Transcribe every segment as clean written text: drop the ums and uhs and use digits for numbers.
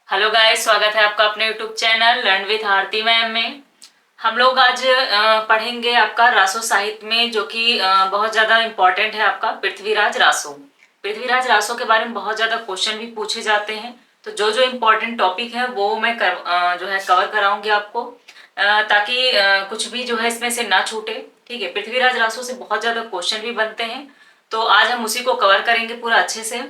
Hello guys, स्वागत है आपका अपने YouTube channel learn with Aarti ma'am में। हम लोग आज पढ़ेंगे आपका रासो साहित्य में, जो कि बहुत ज़्यादा इम्पोर्टेंट है आपका पृथ्वीराज रासो। पृथ्वीराज रासो के बारे में बहुत ज़्यादा क्वेश्चन भी पूछे जाते हैं, तो जो जो इम्पोर्टेंट टॉपिक है वो मैं जो है कवर कराऊंगी आपको, ताकि कुछ भी जो है इसमें से ना छूटे। ठीक है, पृथ्वीराज रासो से बहुत ज़्यादा क्वेश्चन भी बनते हैं, तो आज हम उसी को कवर करेंगे पूरा अच्छे से।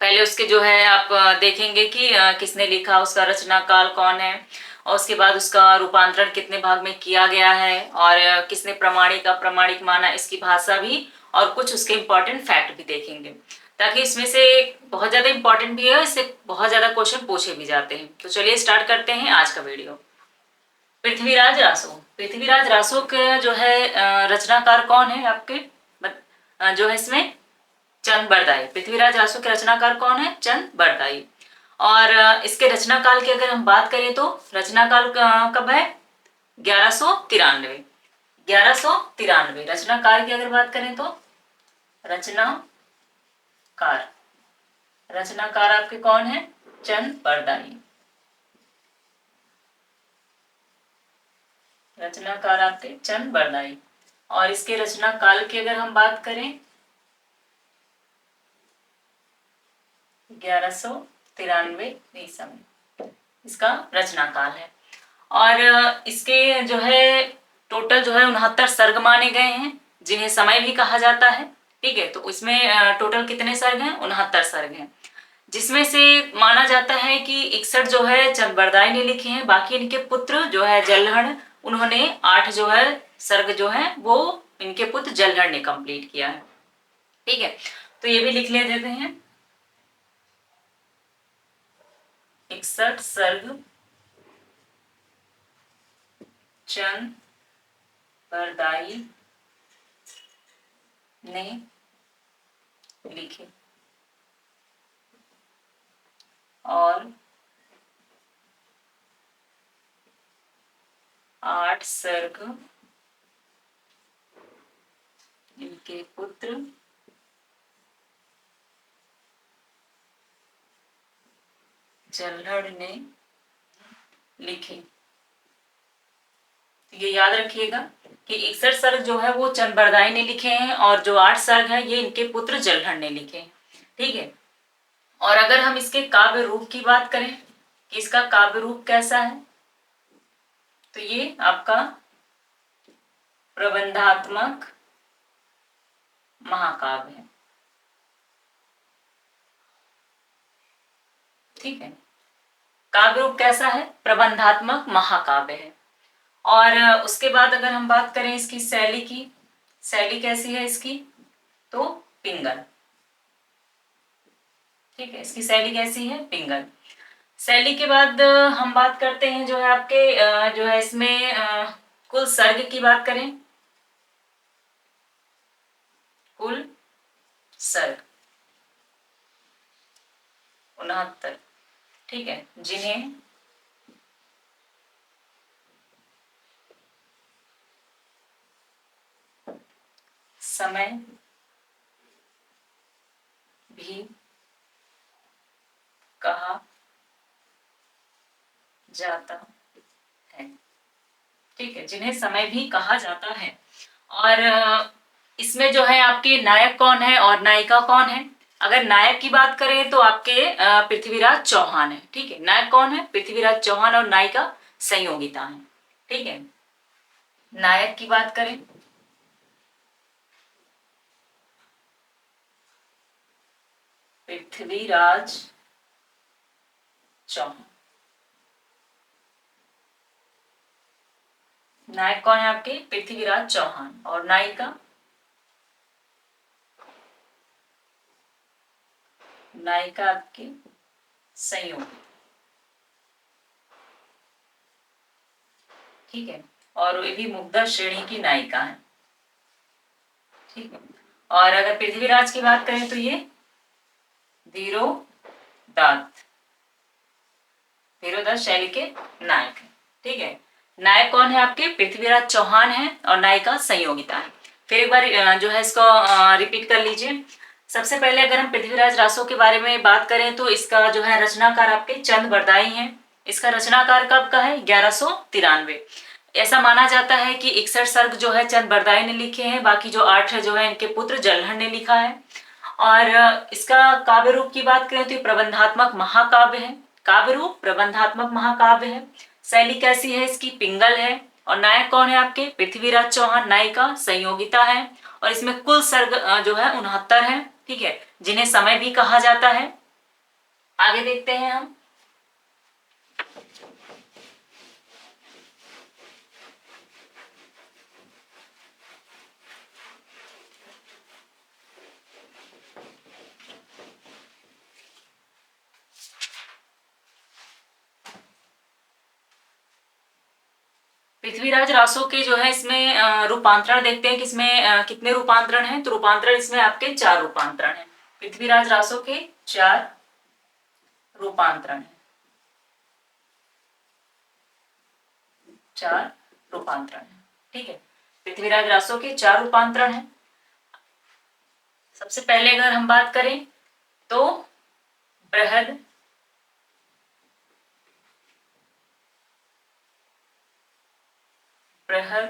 पहले उसके जो है आप देखेंगे कि किसने लिखा, उसका रचना काल कौन है, और उसके बाद उसका रूपांतरण कितने भाग में किया गया है, और किसने प्रमाणिक अप्रमाणिक माना, इसकी भाषा भी, और कुछ उसके इम्पोर्टेंट फैक्ट भी देखेंगे, ताकि इसमें से बहुत ज़्यादा इम्पोर्टेंट भी है, इससे बहुत ज़्यादा क्वेश्चन पूछे भी जाते हैं। तो चलिए स्टार्ट करते हैं आज का वीडियो। पृथ्वीराज रासो। पृथ्वीराज रासो के जो है रचनाकार कौन है आपके, जो है इसमें चंद बरदाई। पृथ्वीराज रासो के रचनाकार कौन है? चंद बरदाई। और इसके रचना काल की अगर हम बात करें तो रचना काल कब है? 1193। 1193 रचना काल की अगर बात करें तो रचनाकार रचनाकार आपके कौन है? चंद बरदाई। रचनाकार आपके चंद बरदाई। और इसके रचना काल की अगर हम बात करें 1193 ईसा में इसका रचना काल है। और इसके जो है टोटल जो है 69 सर्ग माने गए हैं, जिन्हें समय भी कहा जाता है। ठीक है, तो इसमें टोटल कितने सर्ग हैं? 69 सर्ग हैं, जिसमें से माना जाता है कि 61 जो है चंदबरदाई ने लिखे हैं, बाकी इनके पुत्र जो है जलहड़, उन्होंने 8 जो है सर्ग जो है वो इनके पुत्र जलहड़ ने कंप्लीट किया है। ठीक है, तो ये भी लिख ले देते हैं। 61 सर्ग चंद बरदाई ने लिखे, और 8 सर्ग इनके पुत्र जलहड़ ने लिखे। ये याद रखिएगा कि 61 सर्ग जो है वो चंद बरदाई ने लिखे हैं, और जो 8 सर्ग है ये इनके पुत्र जलहड़ ने लिखे हैं। ठीक है, और अगर हम इसके काव्य रूप की बात करें कि इसका काव्य रूप कैसा है, तो ये आपका प्रबंधात्मक महाकाव्य है। ठीक है, काव्य रूप कैसा है? प्रबंधात्मक महाकाव्य है। और उसके बाद अगर हम बात करें इसकी शैली की, शैली कैसी है इसकी? तो पिंगल। ठीक है, इसकी शैली कैसी है? पिंगल। शैली के बाद हम बात करते हैं जो है आपके जो है इसमें कुल सर्ग की बात करें, कुल सर्ग 69। ठीक है, जिन्हें समय भी कहा जाता है। ठीक है, जिन्हें समय भी कहा जाता है। और इसमें जो है आपके नायक कौन है और नायिका कौन है? अगर नायक की बात करें तो आपके पृथ्वीराज चौहान है। ठीक है, नायक कौन है? पृथ्वीराज चौहान, और नायिका संयोगिता है। ठीक है, नायक की बात करें पृथ्वीराज चौहान। नायक कौन है आपके? पृथ्वीराज चौहान, और नायिका नायिका आपकी संयोगिता। ठीक है, और वे भी मुग्धा श्रेणी की नायिका है। ठीक है, और अगर पृथ्वीराज की बात करें तो ये धीरोदात्त शैली के नायक है। ठीक है, नायक कौन है आपके? पृथ्वीराज चौहान है, और नायिका संयोगिता है। फिर एक बार जो है इसको रिपीट कर लीजिए। सबसे पहले अगर हम पृथ्वीराज रासो के बारे में बात करें तो इसका जो है रचनाकार आपके चंद बरदाई हैं। इसका रचनाकार कब का है? 1193। ऐसा माना जाता है कि 61 सर्ग जो है चंद बरदाई ने लिखे हैं, बाकी जो 8 जो है इनके पुत्र जलहर ने लिखा है। और इसका काव्य रूप की बात करें तो ये प्रबंधात्मक महाकाव्य है। काव्य रूप प्रबंधात्मक महाकाव्य है। शैली कैसी है इसकी? पिंगल है। और नायक कौन है आपके? पृथ्वीराज चौहान। नायिका संयोगिता है। और इसमें कुल सर्ग जो है 69 है, ठीक है, जिन्हें समय भी कहा जाता है। आगे देखते हैं हम। पृथ्वीराज रासो के जो है इसमें रूपांतरण देखते हैं कि इसमें कितने रूपांतरण हैं। तो रूपांतरण इसमें आपके 4 रूपांतरण हैं। पृथ्वीराज रासो के 4 रूपांतरण हैं। 4 रूपांतरण हैं, ठीक है। पृथ्वीराज रासो के 4 रूपांतरण हैं। सबसे पहले अगर हम बात करें तो बृहद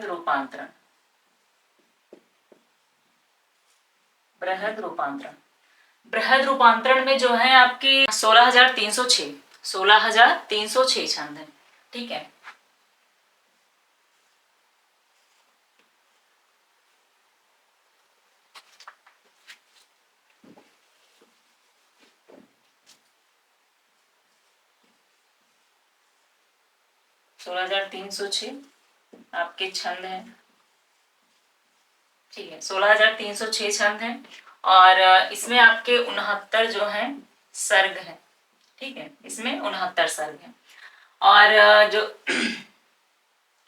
रूपांतरण। बृहद रूपांतरण। बृहद रूपांतरण में जो है आपके 16,306 छंद है, ठीक है। सोलह हजार तीन सौ छह आपके छंद हैं, ठीक है। 16,306 छंद हैं। और इसमें आपके 69 जो है सर्ग है, ठीक है। इसमें 69 सर्ग है। और जो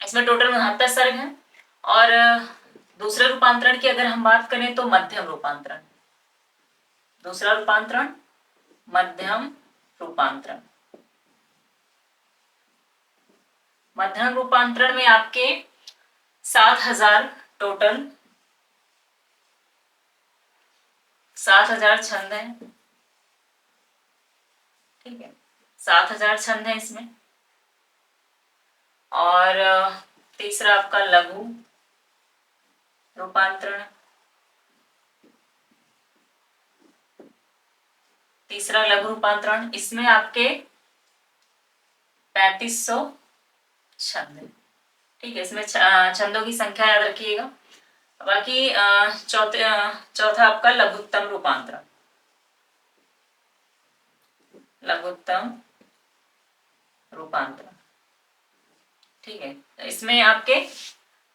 इसमें टोटल 69 सर्ग हैं। और दूसरे रूपांतरण की अगर हम बात करें तो मध्यम रूपांतरण। दूसरा रूपांतरण मध्यम रूपांतरण। मध्यम रूपांतरण में आपके 7,000 टोटल 7,000 छंद हैं, ठीक है। 7,000 छंद हैं इसमें। और तीसरा आपका लघु रूपांतरण। तीसरा लघु रूपांतरण, इसमें आपके 3500 छंद है, ठीक है। इसमें छंदों की संख्या याद रखिएगा। बाकी चौथा आपका लघुत्तम रूपांतरण। लघुत्तम रूपांतरण, ठीक है। इसमें आपके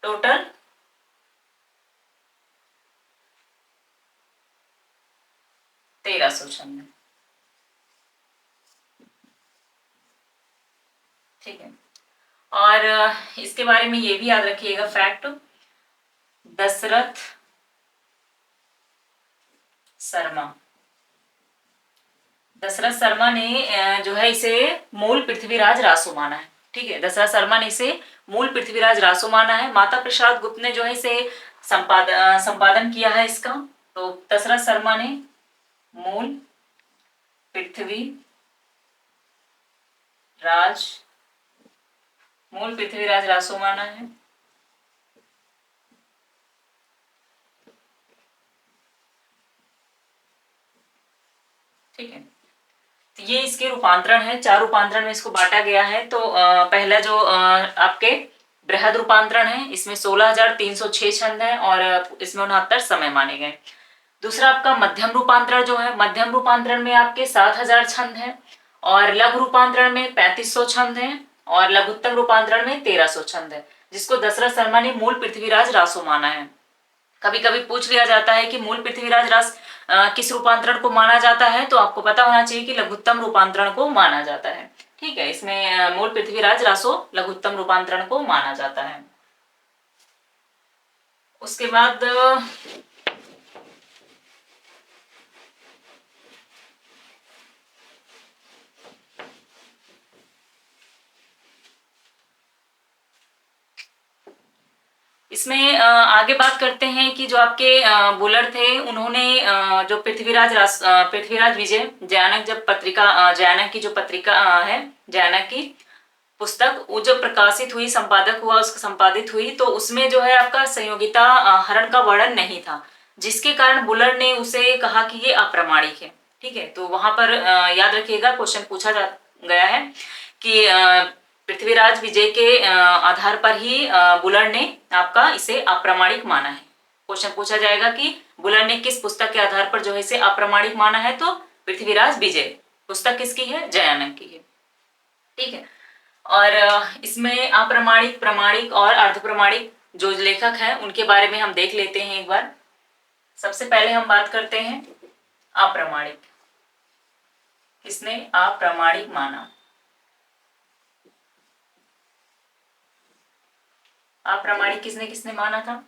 टोटल 1300 छंद है, ठीक है। और इसके बारे में ये भी याद रखिएगा फैक्ट, दशरथ शर्मा। दशरथ शर्मा ने जो है इसे मूल पृथ्वीराज रासो माना है, ठीक है। दशरथ शर्मा ने इसे मूल पृथ्वीराज रासो माना है। माता प्रसाद गुप्त ने जो है इसे संपादन किया है इसका। तो दशरथ शर्मा ने मूल पृथ्वीराज रासो माना है, ठीक है। तो ये इसके रूपांतरण है। 4 रूपांतरण में इसको बांटा गया है। तो पहला जो आपके बृहद रूपांतरण है, इसमें 16,306 छंद है और इसमें 69 समय माने गए। दूसरा आपका मध्यम रूपांतरण जो है, मध्यम रूपांतरण में आपके 7,000 छंद है। और लघु रूपांतरण में 3500 छंद है। और लघुत्तम रूपांतरण में 1300 छंद है, जिसको दशरथ शर्मा ने मूल पृथ्वीराज रासो माना है। कभी कभी पूछ लिया जाता है कि मूल पृथ्वीराज रास किस रूपांतरण को माना जाता है, तो आपको पता होना चाहिए कि लघुत्तम रूपांतरण को माना जाता है, ठीक है। इसमें मूल पृथ्वीराज रासो लघुत्तम रूपांतरण को माना जाता है। उसके बाद इसमें आगे बात करते हैं कि जो आपके बुलर थे उन्होंने जो पृथ्वीराज विजय जयानक जब पत्रिका जयानक की जो पत्रिका है जयानक की पुस्तक वो जब प्रकाशित हुई संपादक हुआ उसका संपादित हुई तो उसमें जो है आपका संयोगिता हरण का वर्णन नहीं था, जिसके कारण बुलर ने उसे कहा कि ये अप्रामाणिक है। ठीक है, तो वहां पर याद रखिएगा क्वेश्चन पूछा गया है कि पृथ्वीराज विजय के आधार पर ही बुलर ने आपका इसे अप्रामाणिक माना है। क्वेश्चन पूछा जाएगा कि बुलर ने किस पुस्तक के आधार पर जो है इसे अप्रामाणिक माना है, तो पृथ्वीराज विजय पुस्तक किसकी है, जयानक की है। ठीक है, और इसमें अप्रामाणिक, प्रामाणिक और अर्धप्रामाणिक जो लेखक हैं उनके बारे में हम देख लेते हैं एक बार। सबसे पहले हम बात करते हैं अप्रामाणिक, किसने अप्रामाणिक माना। अप्रामाणिक किसने किसने माना था,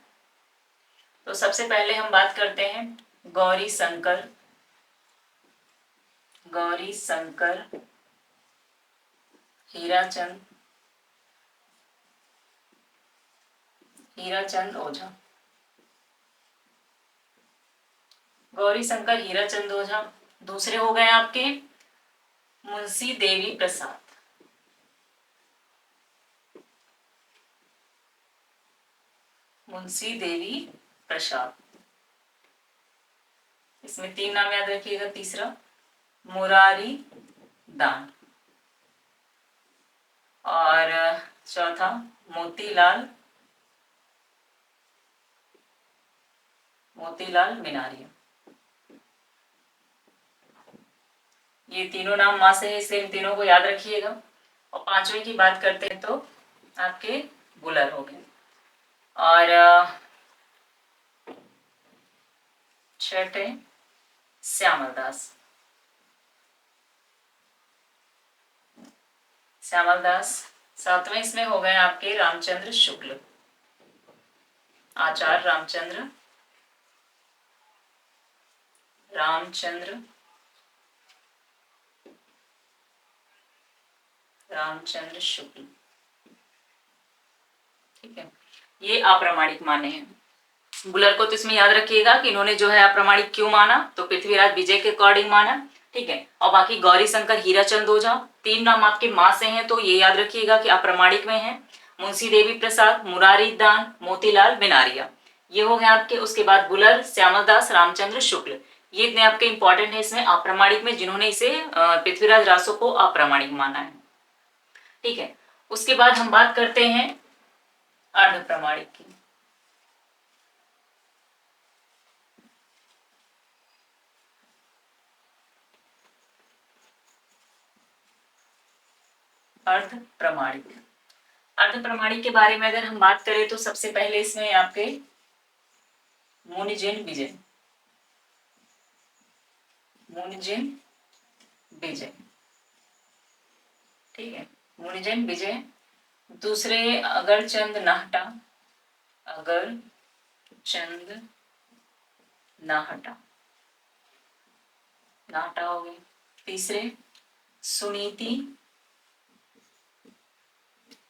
तो सबसे पहले हम बात करते हैं गौरी शंकर हीराचंद ओझा। गौरी शंकर हीराचंद ओझा। दूसरे हो गए आपके मुंशी देवी प्रसाद। इसमें 3 नाम याद रखिएगा। तीसरा मुरारी दान और चौथा मोतीलाल मिनारिया। ये तीनों नाम मां से है इसलिए इन तीनों को याद रखिएगा। और पांचवें की बात करते हैं तो आपके बुलर हो गए। और छठे श्यामल दास। सातवें इसमें हो गए आपके रामचंद्र शुक्ल, आचार्य रामचंद्र शुक्ल। ठीक है, ये अप्रामाणिक माने हैं। बुलर को तो इसमें याद रखिएगा कि इन्होंने जो है अप्रामाणिक क्यों माना, तो पृथ्वीराज विजय के अकॉर्डिंग माना। ठीक है, और बाकी गौरी शंकर हीराचंद ओझा 3 नाम आपके मां से हैं तो ये याद रखिएगा कि अप्रामाणिक में है। मुंशी देवी प्रसाद, मुरारी दान, मोतीलाल मिनारिया, ये हो गए आपके। उसके बाद बुलर, श्यामल दास, रामचंद्र शुक्ल, ये इतने आपके इंपॉर्टेंट है इसमें अप्रामाणिक में, जिन्होंने इसे पृथ्वीराज रासो को अप्रामाणिक माना है। ठीक है, उसके बाद हम बात करते हैं अर्धप्रामाणिक की। अर्धप्रामाणिक के बारे में अगर हम बात करें तो सबसे पहले इसमें आपके मुनिजिन विजय। ठीक है, मुनिजिन विजय। दूसरे अगरचंद नाहटा हो गए। तीसरे सुनीति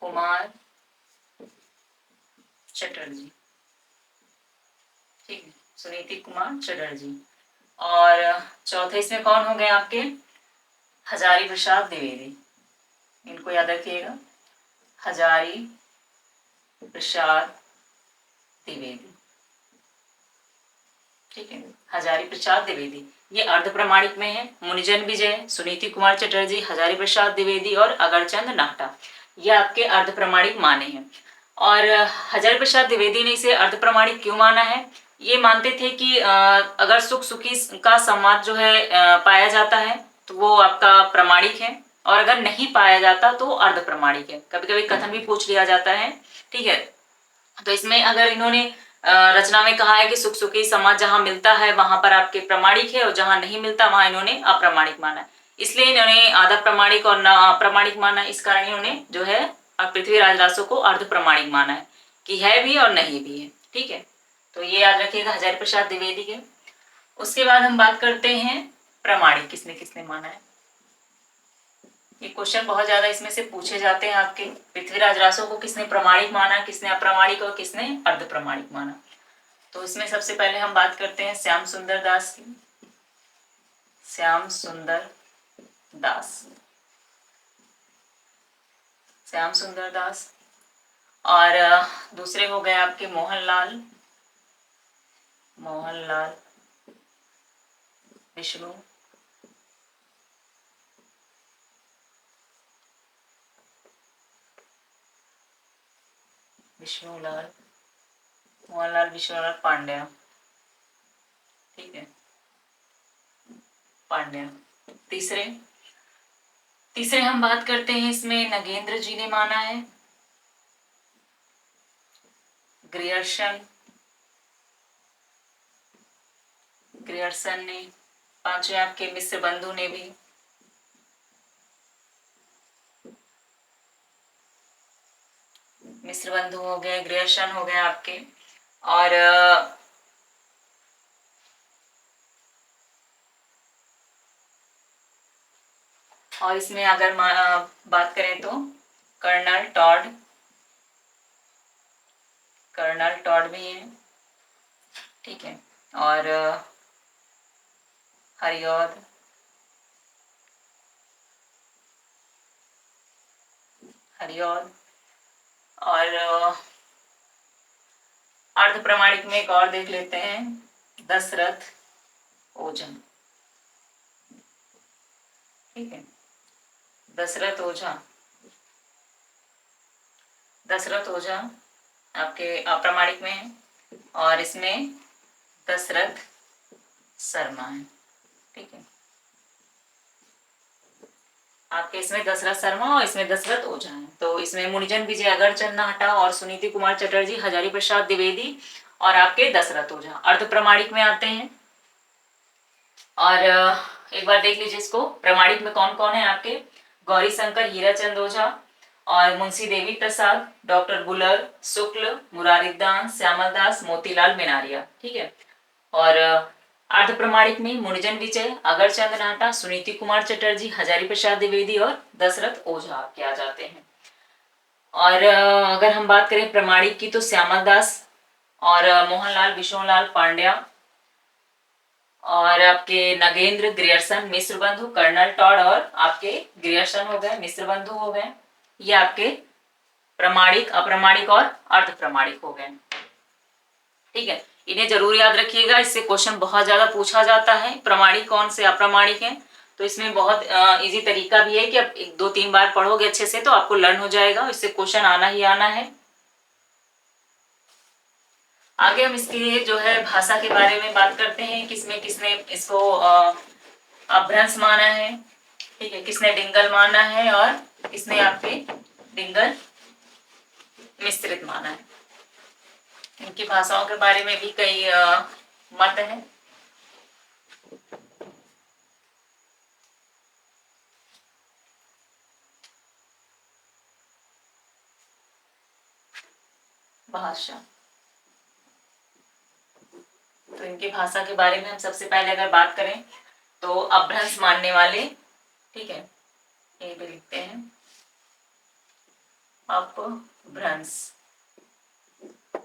कुमार चटर्जी। ठीक है, सुनीति कुमार चटर्जी। और चौथे इसमें कौन हो गए आपके, हजारी प्रसाद द्विवेदी। इनको याद रखिएगा, हजारी प्रसाद द्विवेदी। ठीक है, हजारी प्रसाद द्विवेदी ये अर्धप्रामाणिक में है। मुनिजन विजय, सुनीति कुमार चटर्जी, हजारी प्रसाद द्विवेदी और अगरचंद नाहटा, ये आपके अर्धप्रामाणिक माने हैं। और हजारी प्रसाद द्विवेदी ने इसे अर्धप्रामाणिक क्यों माना है, ये मानते थे कि अगर सुख सुखी का संवाद जो है पाया जाता है तो वो आपका प्रामाणिक है, और अगर नहीं पाया जाता तो अर्धप्रामाणिक है। कभी कभी कथन भी पूछ लिया जाता है। ठीक है, तो इसमें अगर इन्होंने रचना में कहा है कि सुख सुखी समाज जहां मिलता है वहां पर आपके प्रामाणिक है, और जहां नहीं मिलता वहां इन्होंने अप्रामाणिक माना है। इसलिए इन्होंने आधा प्रामाणिक और न अप्रामाणिक माना। इस कारण इन्होंने जो है पृथ्वीराज रासो को अर्धप्रामाणिक माना है कि है भी और नहीं भी है। ठीक है, तो ये याद रखिएगा हजारी प्रसाद द्विवेदी के। उसके बाद हम बात करते हैं प्रामाणिक किसने किसने माना है। ये क्वेश्चन बहुत ज्यादा इसमें से पूछे जाते हैं आपके। पृथ्वीराज रासो को किसने प्रमाणिक माना, किसने अप्रमाणिक और किसने अर्ध प्रमाणिक माना। तो इसमें सबसे पहले हम बात करते हैं श्याम सुंदर दास की। श्याम सुंदर दास, श्याम सुंदर दास। और दूसरे हो गए आपके मोहनलाल, मोहनलाल विष्णु, विष्णुलाल, मोहनलाल विष्णुलाल पांड्या, ठीक है, पांड्या। तीसरे तीसरे हम बात करते हैं, इसमें नगेंद्र जी ने माना है, ग्रियर्सन, ग्रियर्सन ने। पांचवें आपके मिश्र बंधु ने भी, मिश्र बंधु हो गए, ग्रियर्सन हो गए आपके। और इसमें अगर बात करें तो कर्नल टॉड, कर्नल टॉड भी है, ठीक है। और हरिऔध, हरिऔध। और अर्ध प्रमाणिक में एक और देख लेते हैं, दशरथ ओझा, ठीक है, दशरथ ओझा। दशरथ ओझा आपके अप्रमाणिक में है, और इसमें दशरथ शर्मा है, ठीक है। आपके इसमें दशरथ शर्मा और इसमें दशरथ ओझा है। तो इसमें मुनिजन विजय अगरचंद नाहटा और सुनीति कुमार चटर्जी, हजारी प्रसाद द्विवेदी और आपके दशरथ ओझा अर्ध प्रमाणिक में आते हैं। और एक बार देख लीजिए इसको, प्रमाणिक में कौन कौन है आपके, गौरी शंकर हीराचंद ओझा और मुंशी देवी प्रसाद, डॉक्टर बुलर शुक्ल, मुरारिदास, श्यामल दास, मोतीलाल मेनारिया, ठीक है। और अर्ध प्रमाणिक में मुनिजन विजय, अगरचंद नाहटा, सुनीति कुमार चटर्जी, हजारी प्रसाद द्विवेदी और दशरथ ओझा आपके आ जाते हैं। और अगर हम बात करें प्रमाणिक की तो श्यामल दास और मोहनलाल विष्णुलाल पांड्या और आपके नगेंद्र ग्रियर्सन मिश्र बंधु, कर्नल टॉड और आपके ग्रियर्सन हो गए, मिश्र बंधु हो गए। ये आपके प्रमाणिक, अप्रमाणिक और अर्ध प्रमाणिक हो गए, ठीक है। इन्हें जरूर याद रखिएगा, इससे क्वेश्चन बहुत ज्यादा पूछा जाता है, प्रमाणिक कौन से अप्रमाणिक हैं। तो इसमें बहुत इजी तरीका भी है कि आप 1-2-3 बार पढ़ोगे अच्छे से तो आपको लर्न हो जाएगा, इससे क्वेश्चन आना ही आना है। आगे हम इसके जो है भाषा के बारे में बात करते हैं, किसमें किसने इसको अपभ्रंश माना है, ठीक है, किसने डिंगल माना है और किसने आपके डिंगल मिश्रित माना है। इनकी भाषाओं के बारे में भी कई मत हैं। भाषा, तो इनकी भाषा के बारे में हम सबसे पहले अगर बात करें तो अपभ्रंश मानने वाले, ठीक है, ये भी लिखते हैं अपभ्रंश,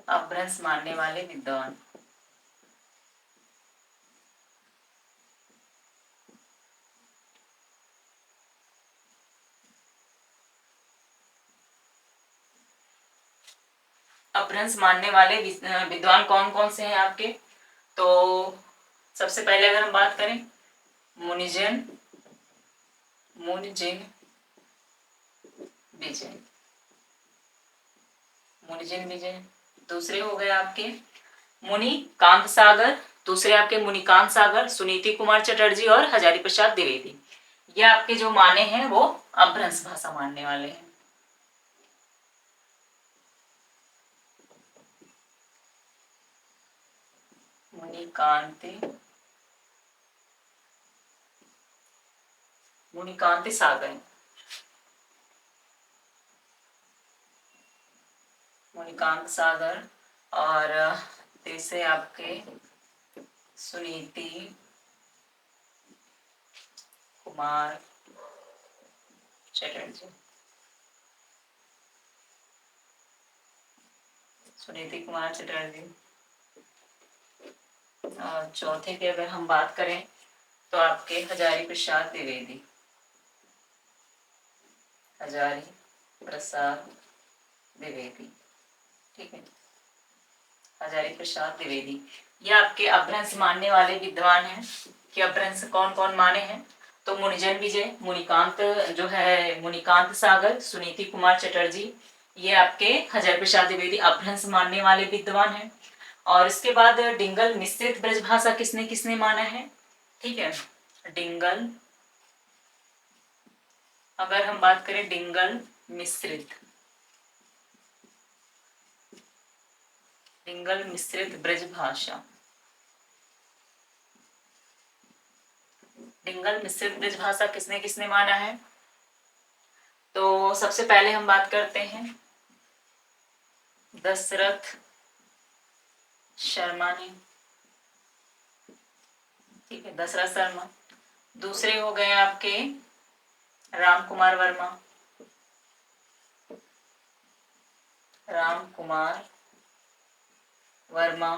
अपभ्रंश मानने वाले विद्वान। अपभ्रंश मानने वाले विद्वान कौन कौन से हैं आपके, तो सबसे पहले अगर हम बात करें मुनिजन, मुनिजिन विजय, मुनिजिन विजय। दूसरे हो गए आपके मुनिकांत सागर, दूसरे आपके मुनिकांत सागर, सुनीति कुमार चटर्जी और हजारी प्रसाद द्विवेदी। ये आपके जो माने हैं वो अपभ्रंश भाषा मानने वाले हैं। मुनिकांति, मुनिकांत सागर, मुनिकांत सागर। और तीसरे आपके सुनीति कुमार चटर्जी, सुनीति कुमार चटर्जी। और चौथे की अगर हम बात करें तो आपके हजारी प्रसाद द्विवेदी, हजारी प्रसाद द्विवेदी, ठीक है, हजारी प्रसाद द्विवेदी। ये आपके अपभ्रंश मानने वाले विद्वान हैं कि अपभ्रंश कौन कौन माने हैं। तो मुनिजन विजय, मुनिकांत जो है, मुनिकांत सागर, सुनीति कुमार चटर्जी, ये आपके हजारी प्रसाद द्विवेदी अपभ्रंश मानने वाले विद्वान हैं। और इसके बाद डिंगल मिश्रित ब्रजभाषा किसने किसने माना है, ठीक है, डिंगल, अगर हम बात करें डिंगल मिश्रित, डिंगल मिश्रित ब्रजभाषा, डिंगल मिश्रित ब्रजभाषा किसने किसने माना है। तो सबसे पहले हम बात करते हैं दशरथ शर्मा ने, ठीक है, दशरथ शर्मा। दूसरे हो गए आपके राम कुमार वर्मा, राम कुमार वर्मा।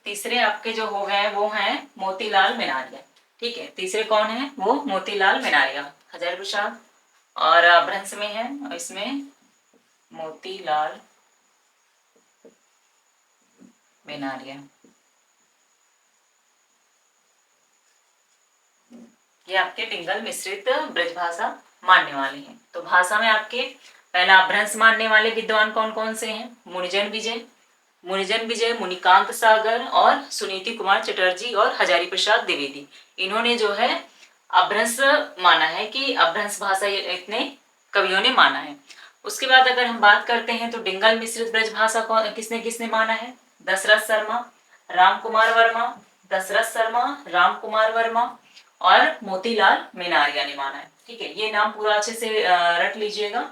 तीसरे आपके जो हो गए वो हैं मोतीलाल मेनारिया, ठीक है, तीसरे कौन है, वो मोतीलाल मेनारिया, हजारी प्रसाद और अपभ्रंश में है, इसमें मोतीलाल मेनारिया। ये आपके डिंगल मिश्रित ब्रजभाषा मानने वाले हैं। तो भाषा में आपके पहला अपभ्रंश मानने वाले विद्वान कौन कौन से हैं, मुनिजन विजय, मुनिजन विजय, मुनिकांत सागर और सुनीति कुमार चटर्जी और हजारी प्रसाद द्विवेदी। इन्होंने जो है अपभ्रंश माना है कि अपभ्रंश भाषा इतने कवियों ने माना है। उसके बाद अगर हम बात करते हैं तो डिंगल मिश्रित ब्रजभाषा किसने किसने माना है, दशरथ शर्मा, राम कुमार वर्मा, दशरथ शर्मा, राम कुमार वर्मा और मोतीलाल मेनारिया ने माना है, ठीक है, ये नाम पूरा अच्छे से रट लीजिएगा।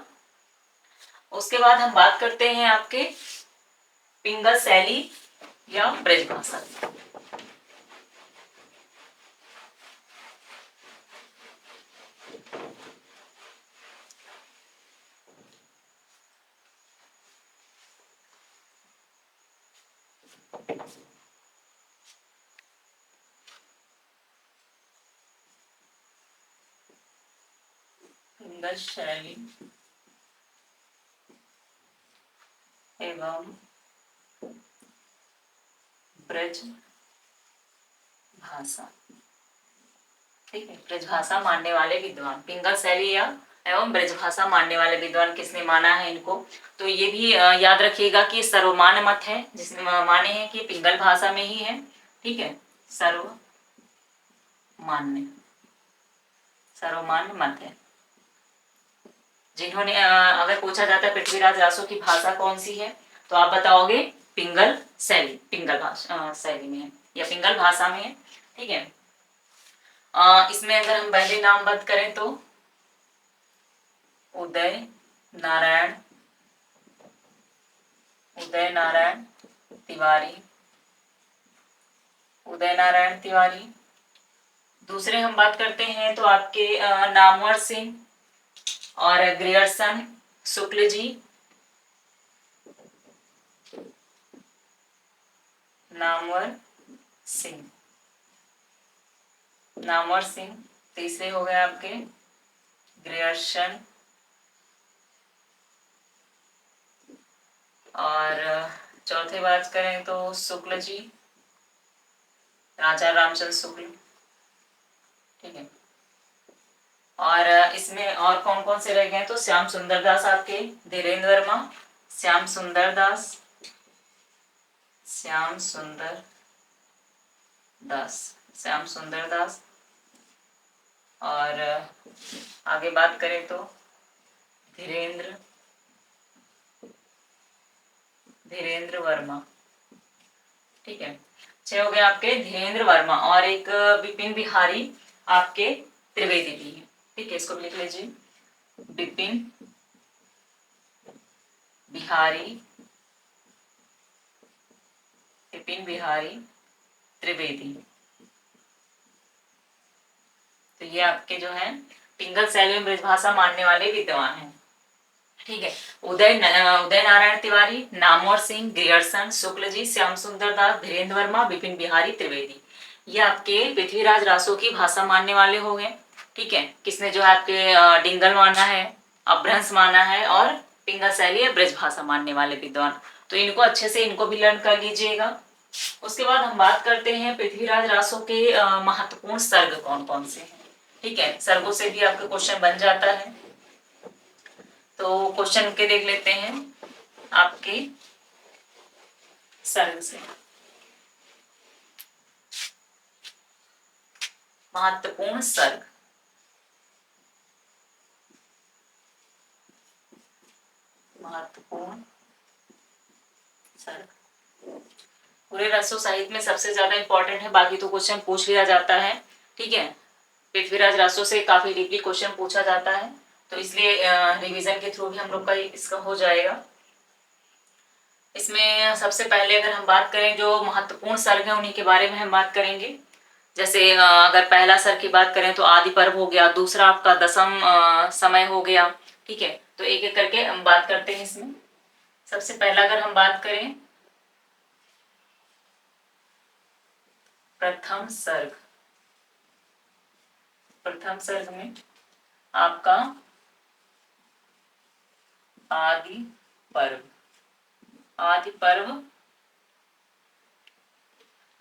उसके बाद हम बात करते हैं आपके पिंगल शैली या ब्रजभाषा। पिंगल शैली एवं ब्रज भाषा, ठीक है, ब्रजभाषा मानने वाले विद्वान, पिंगल शैली या एवं ब्रजभाषा मानने वाले विद्वान किसने माना है इनको। तो ये भी याद रखिएगा कि सर्वमान्य मत है, जिसने माने हैं कि पिंगल भाषा में ही है, ठीक है, सर्वमान्य, सर्वमान्य मत है। जिन्होंने अगर पूछा जाता है पृथ्वीराज रासो की भाषा कौन सी है तो आप बताओगे पिंगल शैली, पिंगल भाषा शैली में है या पिंगल भाषा में है, ठीक है। इसमें अगर हम पहले नामबद्ध करें तो उदय नारायण, उदय नारायण तिवारी, उदय नारायण तिवारी। दूसरे हम बात करते हैं तो आपके नामवर सिंह और ग्रियर्सन शुक्ल जी, नामवर सिंह, नामवर सिंह। तीसरे हो गए आपके ग्रियर्सन और चौथे बात करें तो शुक्ल जी, आचार्य रामचंद्र शुक्ल, ठीक है। और इसमें और कौन कौन से रह गए तो श्याम सुंदर दास आपके, धीरेन्द्र वर्मा, श्याम सुंदर दास, श्याम सुंदर दास, श्याम सुंदर दास। और आगे बात करें तो धीरेन्द्र, धीरेन्द्र वर्मा, ठीक है, छह हो गए आपके धीरेन्द्र वर्मा और एक विपिन बिहारी आपके त्रिवेदी भी है, ठीक है, इसको भी लिख लीजिए, विपिन बिहारी, विपिन बिहारी त्रिवेदी। तो ये आपके जो है पिंगल शैली में ब्रजभाषा मानने वाले विद्वान हैं। ठीक है। उदय नारायण तिवारी, नामवर सिंह, ग्रियर्सन, शुक्ल जी, श्याम सुंदर दास, धीरेन्द्र वर्मा, विपिन बिहारी त्रिवेदी, ये आपके पृथ्वीराज रासो की भाषा मानने वाले हो गए। ठीक है। किसने जो है आपके डिंगल माना है, अभ्रंश माना है और पिंगल शैली या ब्रजभाषा मानने वाले विद्वान। तो इनको अच्छे से इनको भी लर्न कर लीजिएगा। उसके बाद हम बात करते हैं पृथ्वीराज रासो के महत्वपूर्ण सर्ग कौन कौन से हैं। ठीक है। सर्गों से भी आपका क्वेश्चन बन जाता है। तो क्वेश्चन के देख लेते हैं आपके सर्ग से। महत्वपूर्ण सर्ग, महत्वपूर्ण सर्ग पूरे रसो साहित्य में सबसे ज्यादा इंपॉर्टेंट है। बाकी तो क्वेश्चन पूछ लिया जाता है। ठीक है। पृथ्वीराज रासो से काफी डीपली क्वेश्चन पूछा जाता है, तो इसलिए रिवीजन के थ्रू भी हम लोग का इसका हो जाएगा। इसमें सबसे पहले अगर हम बात करें जो महत्वपूर्ण सर्ग है उन्हीं के बारे में हम बात करेंगे। जैसे अगर पहला सर्ग की बात करें तो आदि पर्व हो गया, दूसरा आपका दशम समय हो गया। ठीक है। तो एक एक करके हम बात करते हैं इसमें। सबसे पहला अगर हम बात करें प्रथम सर्ग, प्रथम सर्ग में आपका आदि पर्व, आदि पर्व,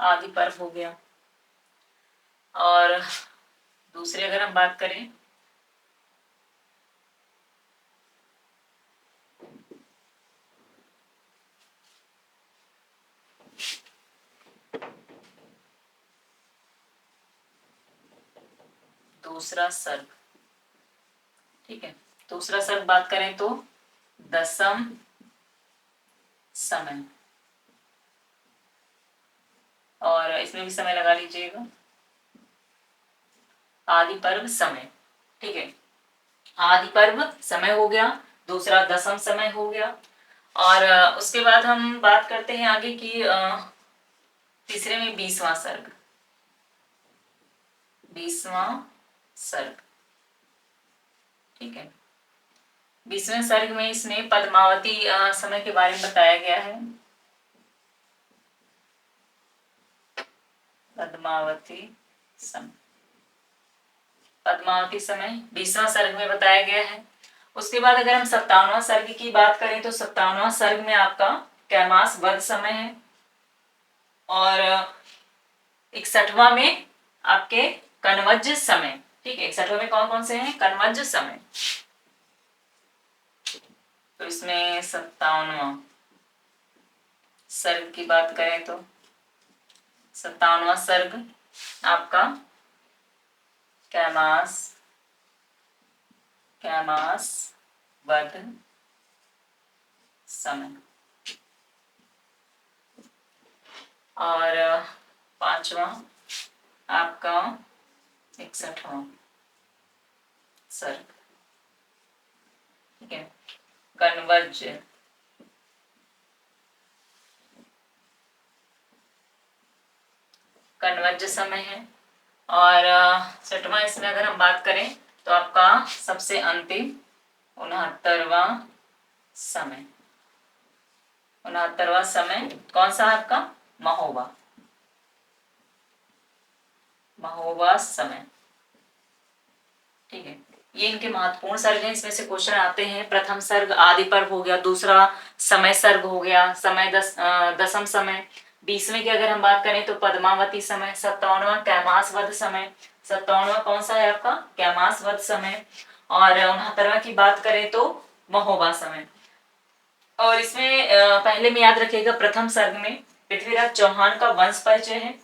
आदि पर्व हो गया। और दूसरे अगर हम बात करें दूसरा सर्ग। ठीक है। दूसरा सर्ग बात करें तो दशम समय, और इसमें भी समय लगा लीजिएगा, आदि पर्व समय। ठीक है। आदि पर्व समय हो गया, दूसरा दशम समय हो गया। और उसके बाद हम बात करते हैं आगे की तीसरे में 20वां सर्ग, 20वां सर्ग। ठीक है। 20वें सर्ग में इसमें पद्मावती समय के बारे में बताया गया है। पद्मावती समय, पद्मावती समय 20वां सर्ग में बताया गया है। उसके बाद अगर हम 57वां सर्ग की बात करें तो 57वां सर्ग में आपका कैमास वध समय है। और 61वां में आपके कनवज समय। ठीक है। 61वां में कौन कौन से हैं? कनवज समय। तो इसमें 57वां सर्ग की बात करें तो 57वां सर्ग आपका कैमास, कैमास वध समय। और 5वां आपका 61वां सर्ग। ठीक है। कनवज, कनवज समय है। और 6वां इसमें अगर हम बात करें तो आपका सबसे अंतिम 69वां समय, 69वां समय कौन सा है आपका? महोबा, महोबा समय। ठीक है। ये इनके महत्वपूर्ण सर्ग हैं। इसमें से क्वेश्चन आते हैं। प्रथम सर्ग आदि पर्व हो गया, दूसरा समय सर्ग हो गया, समय दशम समय। 20वें की अगर हम बात करें तो पद्मावती समय। 57वां कैमास वध समय, 57वां कौन सा है आपका? कैमास वध समय। और 69वां की बात करें तो महोबा समय। और इसमें पहले में याद रखिएगा प्रथम सर्ग में पृथ्वीराज चौहान का वंश परिचय है।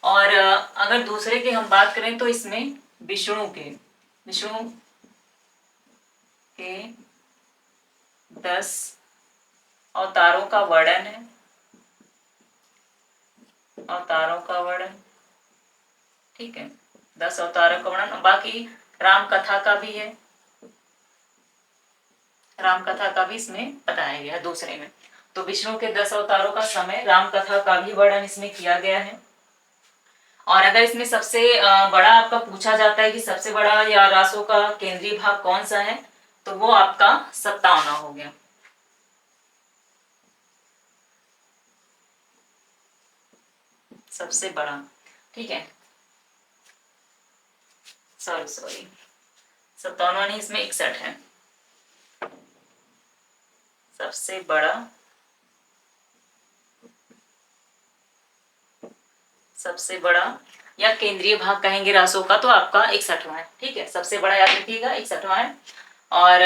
और अगर दूसरे की हम बात करें तो इसमें विष्णु के, विष्णु के 10 अवतारों का वर्णन है, अवतारों का वर्णन। ठीक है। 10 अवतारों का वर्णन। बाकी राम कथा का भी है, राम कथा का भी इसमें बताया गया है दूसरे में। तो विष्णु के 10 अवतारों का समय, राम कथा का भी वर्णन इसमें किया गया है। और अगर इसमें सबसे बड़ा आपका पूछा जाता है कि सबसे बड़ा या रासो का केंद्रीय भाग कौन सा है, तो वो आपका 57वां हो गया। सबसे बड़ा, ठीक है, सॉरी 57वां नहीं, इसमें 61 है। सबसे बड़ा, सबसे बड़ा या केंद्रीय भाग कहेंगे रासो का, तो आपका 61वां है। ठीक है, सबसे बड़ा याद रखिएगा 61वां है। और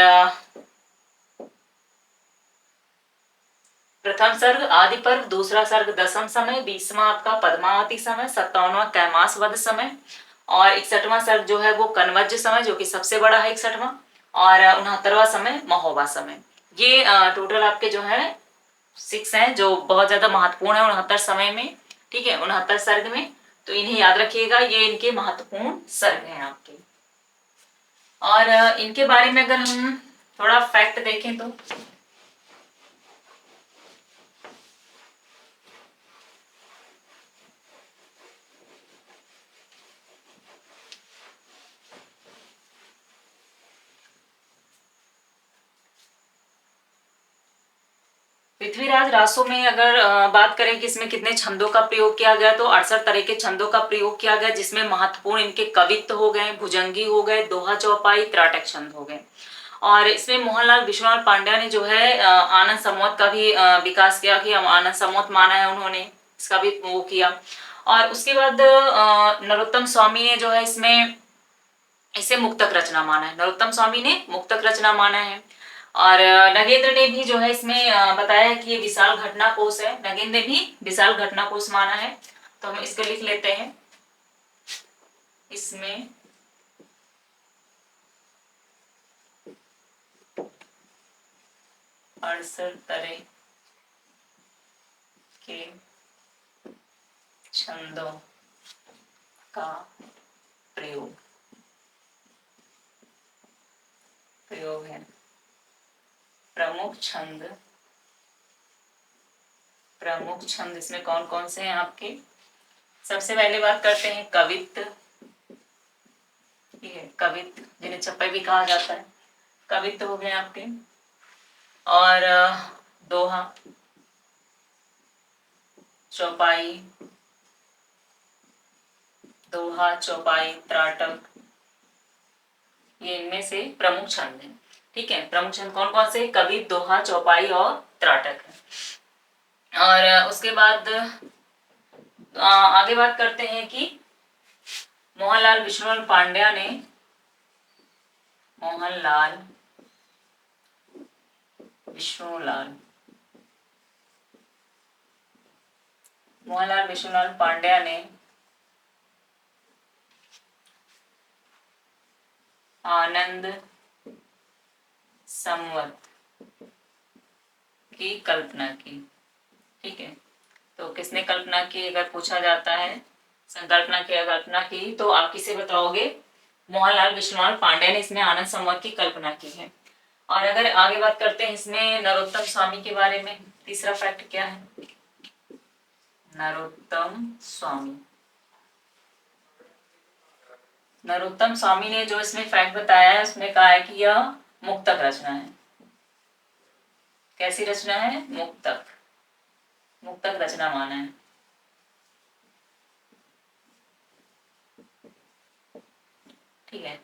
प्रथम सर्ग आदि पर्व, दूसरा सर्ग दशम समय, 20वां आपका पद्मावती समय, 57वां कैमास वध समय, और 61वां सर्ग जो है वो कनवज्ज समय, जो कि सबसे बड़ा है 61वां, और 69वां समय महोबा समय। ये टोटल आपके जो है 6 हैं जो बहुत ज्यादा महत्वपूर्ण है 69 समय में। ठीक है, 69 सर्ग में, तो इन्हें याद रखिएगा, ये इनके महत्वपूर्ण सर्ग हैं आपके। और इनके बारे में अगर हम थोड़ा फैक्ट देखें तो पृथ्वीराज रासो में अगर बात करें कि इसमें कितने छंदों का प्रयोग किया गया, तो 68 तरह के छंदों का प्रयोग किया गया, जिसमें महत्वपूर्ण इनके कवित्व हो गए, भुजंगी हो गए, दोहा चौपाई, त्राटक छंद हो गए। और इसमें मोहनलाल विश्वनाथ पांड्या ने जो है आनंद समोत का भी विकास किया, कि हम आनंद समोत माना है उन्होंने, इसका भी वो किया। और उसके बाद नरोत्तम स्वामी ने जो है इसमें इसे मुक्तक रचना माना है, नरोत्तम स्वामी ने मुक्तक रचना माना है। और नगेंद्र ने भी जो है इसमें बताया है कि ये विशाल घटना कोश है, नगेंद्र ने भी विशाल घटना कोश माना है। तो हम इसको लिख लेते हैं, इसमें अड़सठ तरह के छंदों का प्रयोग है। प्रमुख छंद इसमें कौन कौन से हैं आपके? सबसे पहले बात करते हैं कवित्व, ठीक है, कवित्व जिन्हें छप्पे भी कहा जाता है, कवित्व हो गए आपके। और दोहा, चौपाई, त्राटक, ये इनमें से प्रमुख छंद हैं। ठीक है, प्रमुख छंद कौन कौन से? कवित्व, दोहा, चौपाई और त्राटक है। और उसके बाद आगे बात करते हैं कि मोहनलाल विश्वनाथ पांड्या ने मोहनलाल विश्वनाथ पांड्या ने आनंद संवत की कल्पना की। ठीक है, तो किसने कल्पना की अगर पूछा जाता है, संकल्पना की, कल्पना की, तो आप किसे बताओगे? मोहनलाल विश्वनाथ पांड्या ने इसमें आनंद संवत की कल्पना की है। और अगर आगे बात करते हैं इसमें नरोत्तम स्वामी के बारे में, तीसरा फैक्ट क्या है? नरोत्तम स्वामी ने जो इसमें फैक्ट बताया है, उसमें कहा है कि यह मुक्तक रचना है। कैसी रचना है? मुक्तक रचना माना है। ठीक है,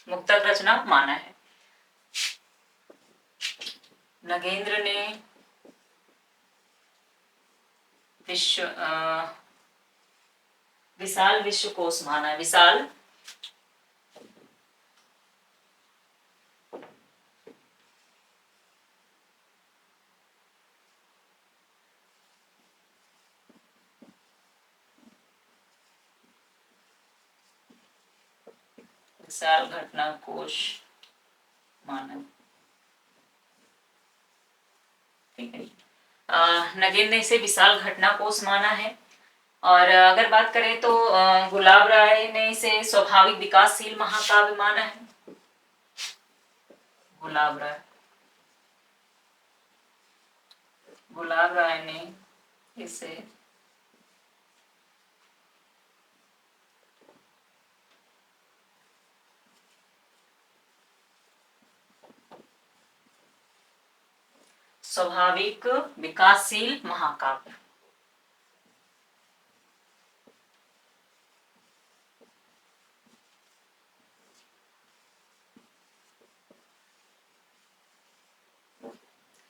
मुक्तक रचना माना है। नगेंद्र ने विशाल विश्वकोश माना है, विशाल घटना कोश माना। ठीक है, नगेंद्र ने इसे विशाल घटना कोश माना है। और अगर बात करें तो गुलाब राय ने इसे स्वाभाविक विकासशील महाकाव्य माना है। गुलाब राय ने इसे स्वाभाविक विकासशील महाकाव्य।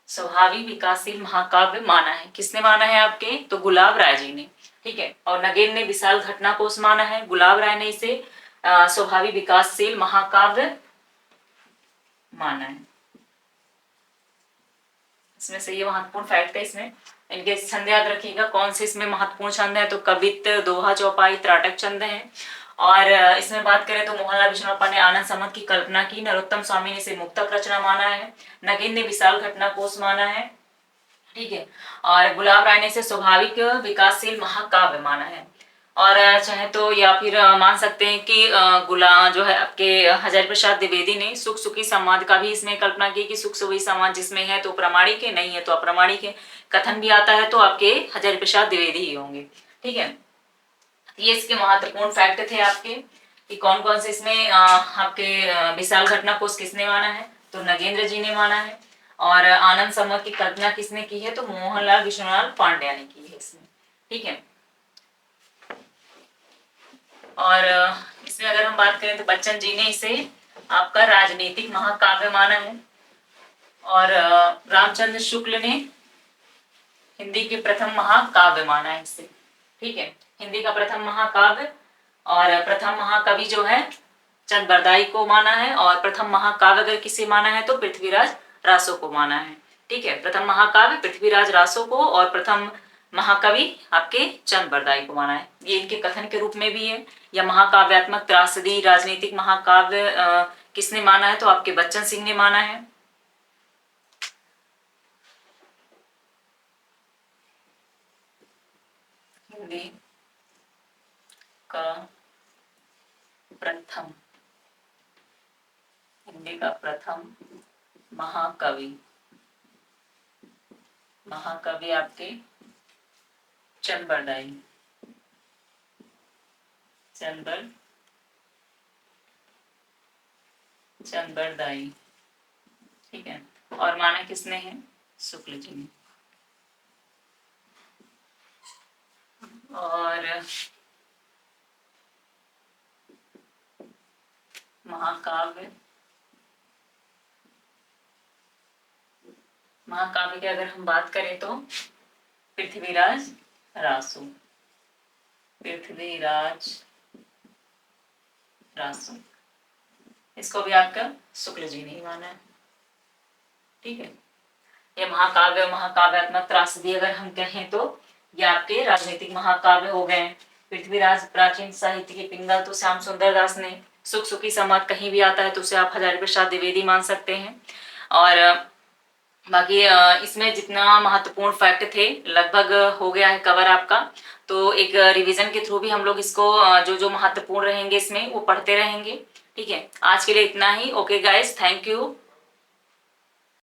स्वाभाविक विकासशील महाकाव्य माना है, किसने माना है आपके? तो गुलाब राय जी ने, ठीक है। और नगेन ने विशाल घटना कोश माना है, गुलाब राय ने इसे स्वाभाविक विकासशील महाकाव्य माना है। इसमें से ये महत्वपूर्ण फैक्ट है, इसमें इनके छंद याद रखिएगा कौन से इसमें महत्वपूर्ण छंद है, तो कवित्त, दोहा, चौपाई, त्राटक छंद है। और इसमें बात करें तो मोहनलाल विष्णुप्पा ने आनंद समद की कल्पना की, नरोत्तम स्वामी ने इसे मुक्तक रचना माना है, नगेन ने विशाल घटना कोश माना है, ठीक है। और गुलाब राय ने इसे स्वाभाविक विकासशील महाकाव्य माना है। और चाहे तो या फिर मान सकते हैं कि गुलाम जो है आपके हजारी प्रसाद द्विवेदी ने सुख सुखी संवाद का भी इसमें कल्पना की कि सुख सुखी संवाद जिसमें है तो प्रामाणिक है, नहीं है तो अप्रामाणिक है। कथन भी आता है तो आपके हजारी प्रसाद द्विवेदी ही होंगे, ठीक है। ये इसके महत्वपूर्ण फैक्ट थे आपके कि कौन कौन से इसमें आपके विशाल घटना कोश किसने माना है, तो नगेंद्र जी ने माना है। और आनंद समद की कल्पना किसने की है, तो मोहनलाल विष्णुलाल पांड्या ने की है इसमें, ठीक है। और इसमें अगर हम बात करें तो बच्चन जी ने इसे आपका राजनीतिक महाकाव्य माना है। और रामचंद्र शुक्ल ने हिंदी के प्रथम महाकाव्य माना है इसे, ठीक है। हिंदी का प्रथम महाकाव्य। और प्रथम महाकवि जो है चंद बरदाई को माना है, और प्रथम महाकाव्य अगर किसे माना है तो पृथ्वीराज रासो को माना है, ठीक है। प्रथम महाकाव्य पृथ्वीराज रासो को और प्रथम महाकवि आपके चंद बरदाई को माना है। ये इनके कथन के रूप में भी है। या महाकाव्यात्मक त्रासदी राजनीतिक महाकाव्य किसने माना है, तो आपके बच्चन सिंह ने माना है। हिंदी का प्रथम महाकवि आपके चंद बरदाई, चंद बरदाई, ठीक है। और माना किसने है, शुक्ल जी ने। और महाकाव्य की अगर हम बात करें तो पृथ्वीराज रासो, इसको भी आपका शुक्ल जी ने ही माना है, ठीक है। ये महाकाव्यात्मक त्रासदी अगर हम कहें तो ये आपके राजनीतिक महाकाव्य हो गए। पृथ्वीराज प्राचीन साहित्य के पिंगल तो श्याम सुंदर दास ने, सुख सुखी संवाद कहीं भी आता है तो उसे आप हजारी प्रसाद द्विवेदी मान सकते हैं। और बाकी इसमें जितना महत्वपूर्ण फैक्ट थे लगभग हो गया है कवर आपका। तो एक रिवीजन के थ्रू भी हम लोग इसको जो जो महत्वपूर्ण रहेंगे इसमें वो पढ़ते रहेंगे, ठीक है। आज के लिए इतना ही। Okay guys, thank you.